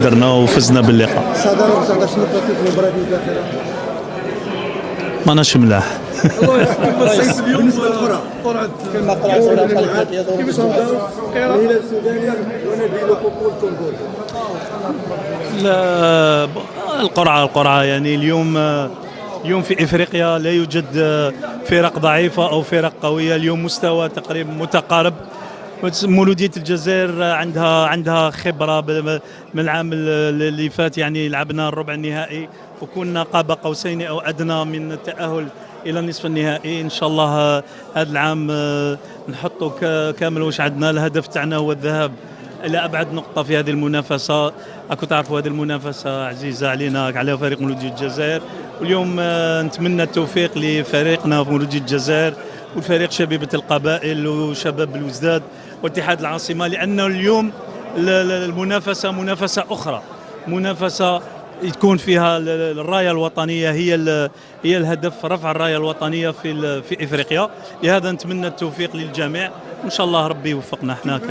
درنا وفزنا باللقاء. صدر شنو بغيتي في المباراه الاخيره؟ ماناش ملاح. الله يسلمك. بالنسبه للقرعه كلمه قرعه سوداء كيف صندوق الهلال السوداني ونادي لوكومو الكونغولي. لا، القرعه يعني اليوم في افريقيا لا يوجد فرق ضعيفه او فرق قويه. اليوم مستوى تقريبا متقارب. مولودية الجزائر عندها خبرة من العام اللي فات، يعني لعبنا الربع النهائي وكنا قاب قوسين أو أدنى من التأهل إلى النصف النهائي. إن شاء الله هذا العام نحطوا كامل واش عندنا. الهدف تاعنا هو الذهاب إلى أبعد نقطة في هذه المنافسة. أكو تعرفوا هذه المنافسة عزيزة علينا على فريق مولودية الجزائر، واليوم نتمنى التوفيق لفريقنا في مولودية الجزائر وفريق شبيبة القبائل وشباب الوزداد واتحاد العاصمة، لأنه اليوم المنافسة منافسة أخرى، منافسة تكون فيها الراية الوطنية هي الهدف، رفع الراية الوطنية في إفريقيا. لهذا نتمنى التوفيق للجميع وإن شاء الله ربي يوفقنا. احنا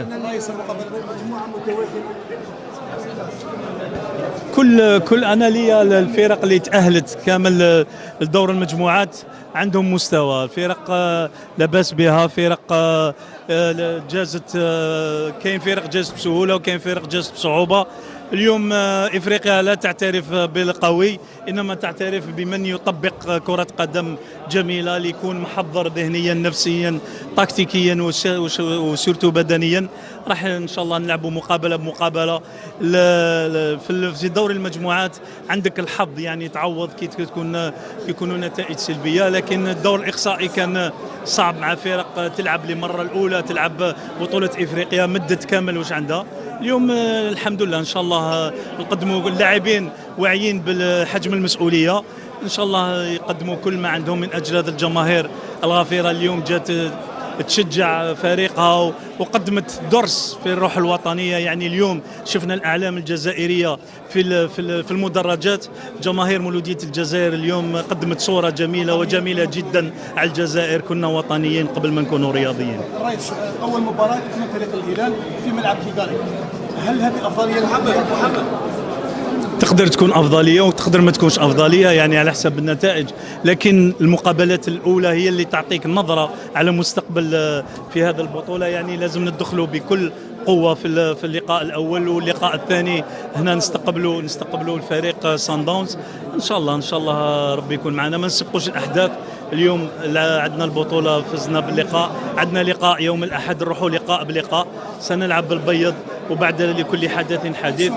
كل انا ليا الفرق اللي تاهلت كامل لدور المجموعات عندهم مستوى. الفرق لاباس بها، فرق جازت، كاين فرق جازت بسهوله وكاين فرق جازت بصعوبه. اليوم افريقيا لا تعترف بالقوي، انما تعترف بمن يطبق كره قدم جميله، اللي يكون محضر ذهنيا نفسيا تكتيكيا وسورتو بدنيا. راح ان شاء الله نلعبوا مقابله بمقابله. في دور المجموعات عندك الحظ يعني تعوض كي يكونوا نتائج سلبيه، لكن الدور الاقصائي كان صعب مع فرق تلعب للمره الاولى، تلعب بطوله افريقيا مدت كامل واش عندها. اليوم الحمد لله ان شاء الله نقدموا اللاعبين واعيين بحجم المسؤوليه، ان شاء الله يقدموا كل ما عندهم من اجل هذه الجماهير الغفيره. اليوم جات تشجع فريقها وقدمت درس في الروح الوطنيه. يعني اليوم شفنا الاعلام الجزائريه في المدرجات. جماهير مولوديه الجزائر اليوم قدمت صوره جميله وجميله جدا على الجزائر. كنا وطنيين قبل ما نكونوا رياضيين. الرئيس، اول مباراه امام فريق الهلال في ملعب كيغالي، هل هذه افضليه محمد؟ تقدر تكون افضليه وتقدر ما تكونش افضليه، يعني على حسب النتائج، لكن المقابلات الاولى هي اللي تعطيك نظره على مستقبل في هذه البطوله. يعني لازم ندخلوا بكل قوه في اللقاء الاول، واللقاء الثاني هنا نستقبلوا الفريق سان داونز. ان شاء الله ربي يكون معنا، ما نسبقوش الاحداث. اليوم عندنا البطوله، فزنا باللقاء، عندنا لقاء يوم الاحد نروحوا لقاء بلقاء، سنلعب بالبيض وبعد لكل حدث حديث.